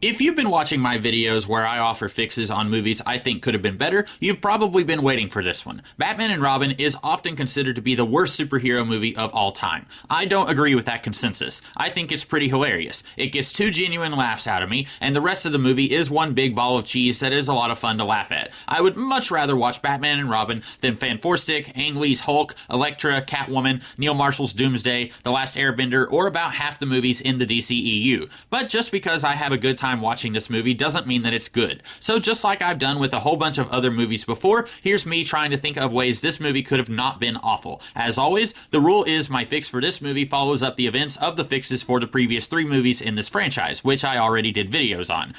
If you've been watching my videos where I offer fixes on movies I think could have been better, you've probably been waiting for this one. Batman and Robin is often considered to be the worst superhero movie of all time. I don't agree with that consensus. I think it's pretty hilarious. It gets 2 genuine laughs out of me, and the rest of the movie is one big ball of cheese that is a lot of fun to laugh at. I would much rather watch Batman and Robin than Fan Four Stick, Ang Lee's Hulk, Elektra, Catwoman, Neil Marshall's Doomsday, The Last Airbender, or about half the movies in the DCEU. But just because I have a good time watching this movie doesn't mean that it's good. So just like I've done with a whole bunch of other movies before, here's me trying to think of ways this movie could have not been awful. As always, the rule is my fix for this movie follows up the events of the fixes for the previous 3 movies in this franchise, which I already did videos on.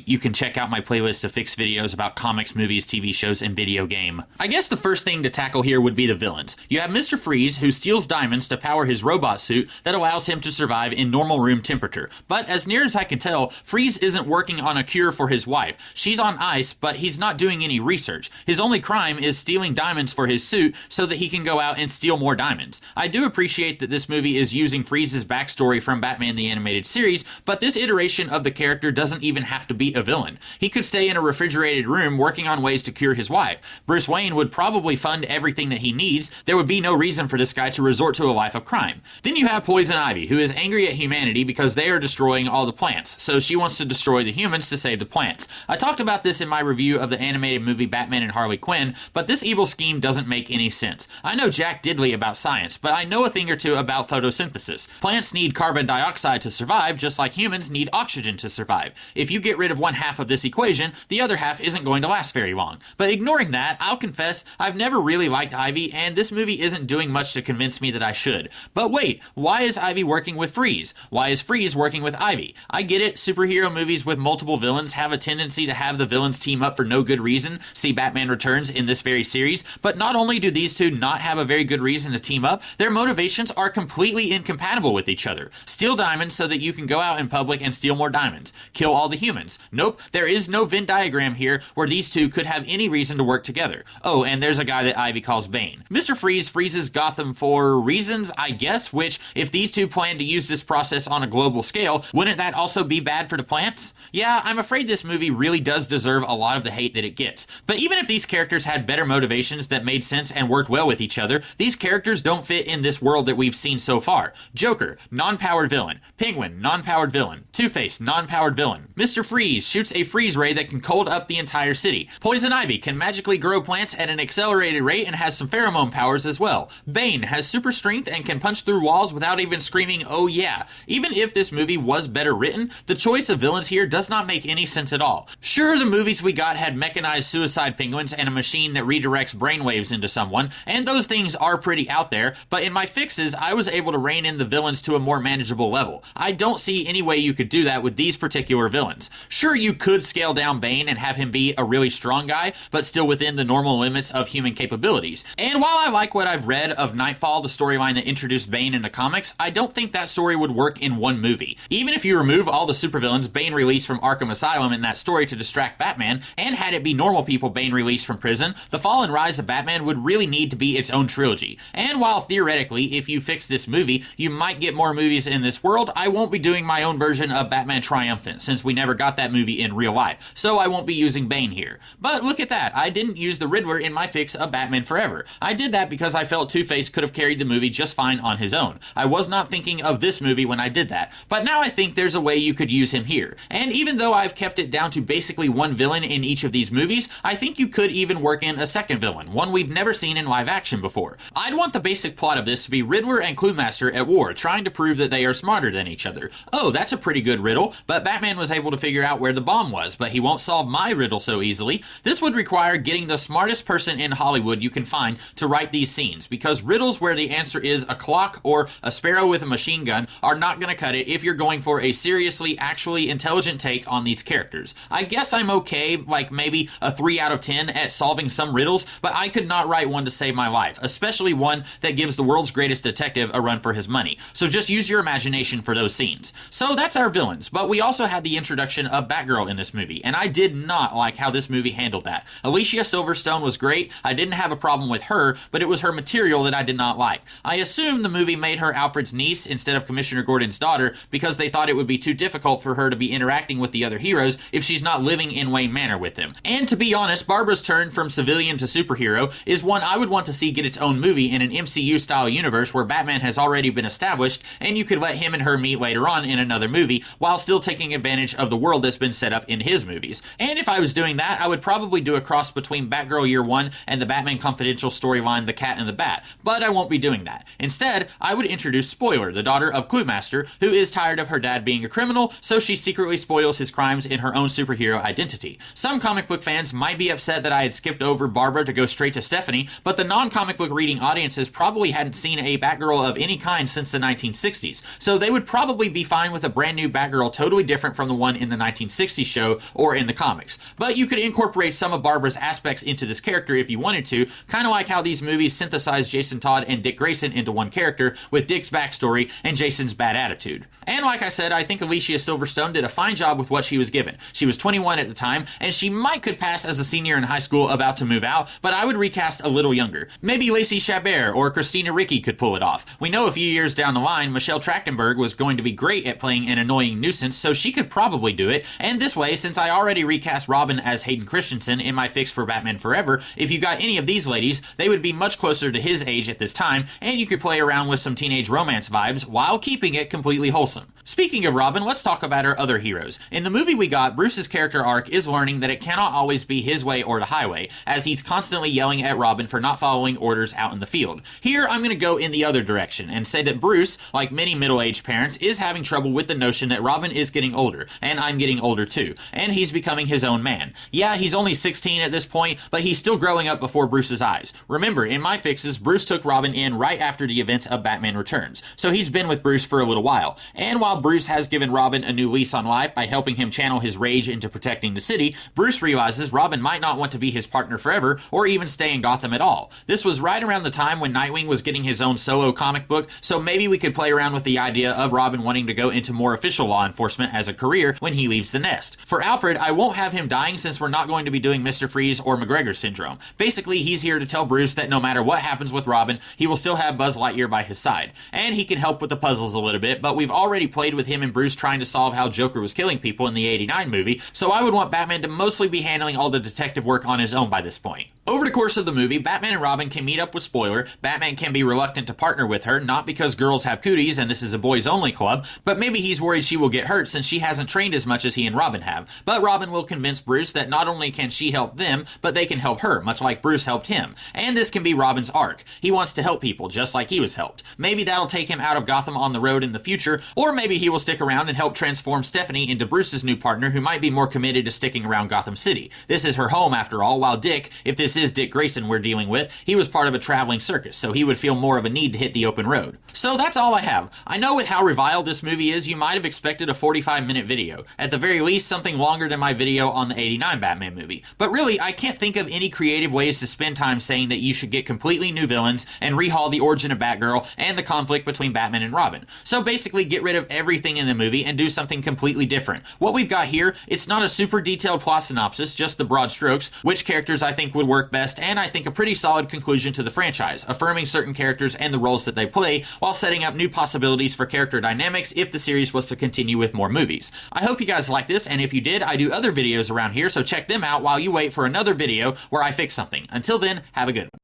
You can check out my playlist of fix videos about comics, movies, TV shows, and video game. I guess the first thing to tackle here would be the villains. You have Mr. Freeze, who steals diamonds to power his robot suit that allows him to survive in normal room temperature. But as near as I can tell, Freeze isn't working on a cure for his wife. She's on ice, but he's not doing any research. His only crime is stealing diamonds for his suit so that he can go out and steal more diamonds. I do appreciate that this movie is using Freeze's backstory from Batman the Animated Series, but this iteration of the character doesn't even have to be a villain. He could stay in a refrigerated room working on ways to cure his wife. Bruce Wayne would probably fund everything that he needs. There would be no reason for this guy to resort to a life of crime. Then you have Poison Ivy, who is angry at humanity because they are destroying all the plants, so she wants to destroy the humans to save the plants. I talked about this in my review of the animated movie Batman and Harley Quinn, but this evil scheme doesn't make any sense. I know jack diddly about science, but I know a thing or two about photosynthesis. Plants need carbon dioxide to survive, just like humans need oxygen to survive. If you get rid of one half of this equation, the other half isn't going to last very long. But ignoring that, I'll confess I've never really liked Ivy, and this movie isn't doing much to convince me that I should. But wait, why is Ivy working with Freeze? Why is Freeze working with Ivy? I get it, superhero movies with multiple villains have a tendency to have the villains team up for no good reason. See Batman Returns in this very series. But not only do these two not have a very good reason to team up, their motivations are completely incompatible with each other. Steal diamonds so that you can go out in public and steal more diamonds. Kill all the humans. Nope, there is no Venn diagram here where these two could have any reason to work together. Oh, and there's a guy that Ivy calls Bane. Mr. Freeze freezes Gotham for reasons, I guess, which, if these two plan to use this process on a global scale, wouldn't that also be bad for the plants? Yeah, I'm afraid this movie really does deserve a lot of the hate that it gets. But even if these characters had better motivations that made sense and worked well with each other, these characters don't fit in this world that we've seen so far. Joker, non-powered villain. Penguin, non-powered villain. Two-Face, non-powered villain. Mr. Freeze shoots a freeze ray that can cold up the entire city. Poison Ivy can magically grow plants at an accelerated rate and has some pheromone powers as well. Bane has super strength and can punch through walls without even screaming, "Oh yeah." Even if this movie was better written, the choice of villains here does not make any sense at all. Sure, the movies we got had mechanized suicide penguins and a machine that redirects brainwaves into someone, and those things are pretty out there, but in my fixes, I was able to rein in the villains to a more manageable level. I don't see any way you could do that with these particular villains. Sure, you could scale down Bane and have him be a really strong guy, but still within the normal limits of human capabilities. And while I like what I've read of Nightfall, the storyline that introduced Bane into comics, I don't think that story would work in one movie. Even if you remove all the supervillains Bane released from Arkham Asylum in that story to distract Batman, and had it be normal people Bane released from prison, The Fall and Rise of Batman would really need to be its own trilogy. And while theoretically, if you fix this movie, you might get more movies in this world, I won't be doing my own version of Batman Triumphant, since we never got that movie in real life, so I won't be using Bane here. But look at that, I didn't use the Riddler in my fix of Batman Forever. I did that because I felt Two-Face could have carried the movie just fine on his own. I was not thinking of this movie when I did that, but now I think there's a way you could use him here. And even though I've kept it down to basically one villain in each of these movies, I think you could even work in a second villain, one we've never seen in live action before. I'd want the basic plot of this to be Riddler and Cluemaster at war, trying to prove that they are smarter than each other. Oh, that's a pretty good riddle, but Batman was able to figure out where the bomb was, but he won't solve my riddle so easily. This would require getting the smartest person in Hollywood you can find to write these scenes, because riddles where the answer is a clock or a sparrow with a machine gun are not going to cut it if you're going for a seriously, actually intelligent take on these characters. I guess I'm okay, like maybe a 3 out of 10 at solving some riddles, but I could not write one to save my life, especially one that gives the world's greatest detective a run for his money. So just use your imagination for those scenes. So that's our villains, but we also had the introduction of Batgirl in this movie, and I did not like how this movie handled that. Alicia Silverstone was great, I didn't have a problem with her, but it was her material that I did not like. I assume the movie made her Alfred's niece instead of Commissioner Gordon's daughter because they thought it would be too difficult for her to be interacting with the other heroes if she's not living in Wayne Manor with them. And to be honest, Barbara's turn from civilian to superhero is one I would want to see get its own movie in an MCU-style universe where Batman has already been established, and you could let him and her meet later on in another movie while still taking advantage of the world that's been set up in his movies. And if I was doing that, I would probably do a cross between Batgirl Year One and the Batman Confidential storyline The Cat and the Bat, but I won't be doing that. Instead, I would introduce Spoiler, the daughter of Cluemaster, who is tired of her dad being a criminal, so she secretly spoils his crimes in her own superhero identity. Some comic book fans might be upset that I had skipped over Barbara to go straight to Stephanie, but the non-comic book reading audiences probably hadn't seen a Batgirl of any kind since the 1960s, so they would probably be fine with a brand new Batgirl totally different from the one in the 1960s show or in the comics. But you could incorporate some of Barbara's aspects into this character if you wanted to, kind of like how these movies synthesize Jason Todd and Dick Grayson into one character, with Dick's backstory and Jason's bad attitude. And like I said, I think Alicia Silverstone did a fine job with what she was given. She was 21 at the time, and she might could pass as a senior in high school about to move out, but I would recast a little younger. Maybe Lacey Chabert or Christina Ricci could pull it off. We know a few years down the line, Michelle Trachtenberg was going to be great at playing an annoying nuisance, so she could probably do it. And this way, since I already recast Robin as Hayden Christensen in my fix for Batman Forever, if you got any of these ladies, they would be much closer to his age at this time, and you could play around with some teenage romance vibes while keeping it completely wholesome. Speaking of Robin, let's talk about our other heroes. In the movie we got, Bruce's character arc is learning that it cannot always be his way or the highway, as he's constantly yelling at Robin for not following orders out in the field. Here, I'm going to go in the other direction and say that Bruce, like many middle-aged parents, is having trouble with the notion that Robin is getting older, and I'm getting older too, and he's becoming his own man. Yeah, he's only 16 at this point, but he's still growing up before Bruce's eyes. Remember, in my fixes, Bruce took Robin in right after the events of Batman Returns, so he's been with Bruce for a little while. And while Bruce has given Robin a new lease on life by helping him channel his rage into protecting the city, Bruce realizes Robin might not want to be his partner forever, or even stay in Gotham at all. This was right around the time when Nightwing was getting his own solo comic book, so maybe we could play around with the idea of Robin wanting to go into more official law enforcement as a career when he leaves the nest. For Alfred, I won't have him dying since we're not going to be doing Mr. Freeze or McGregor syndrome. Basically, he's here to tell Bruce that no matter what happens with Robin, he will still have Buzz Lightyear by his side. And he can help with the puzzles a little bit, but we've already played with him and Bruce trying to solve how Joker was killing people in the '89 movie, so I would want Batman to mostly be handling all the detective work on his own by this point. Over the course of the movie, Batman and Robin can meet up with Spoiler. Batman can be reluctant to partner with her, not because girls have cooties and this is a boys-only club, but maybe he's worried she will get hurt since she hasn't trained as much as he and Robin have. But Robin will convince Bruce that not only can she help them, but they can help her, much like Bruce helped him. And this can be Robin's arc. He wants to help people, just like he was helped. Maybe that'll take him out of Gotham on the road in the future, or maybe he will stick around and help transform Stephanie into Bruce's new partner, who might be more committed to sticking around Gotham City. This is her home after all, while Dick, if this is Dick Grayson we're dealing with, he was part of a traveling circus, so he would feel more of a need to hit the open road. So that's all I have. I know with how reviled this movie is, you might have expected a 45-minute video. At the very least, something longer than my video on the '89 Batman movie. But really, I can't think of any creative ways to spend time saying that you should get completely new villains and rehaul the origin of Batgirl and the conflict between Batman and Robin. So basically, get rid of everything in the movie and do something completely different. What we've got here, it's not a super detailed plot synopsis, just the broad strokes, which characters I think would work best, and I think a pretty solid conclusion to the franchise, affirming certain characters and the roles that they play, while setting up new possibilities for character dynamics if the series was to continue with more movies. I hope you guys like this, and if you did, I do other videos around here, so check them out while you wait for another video where I fix something. Until then, have a good one.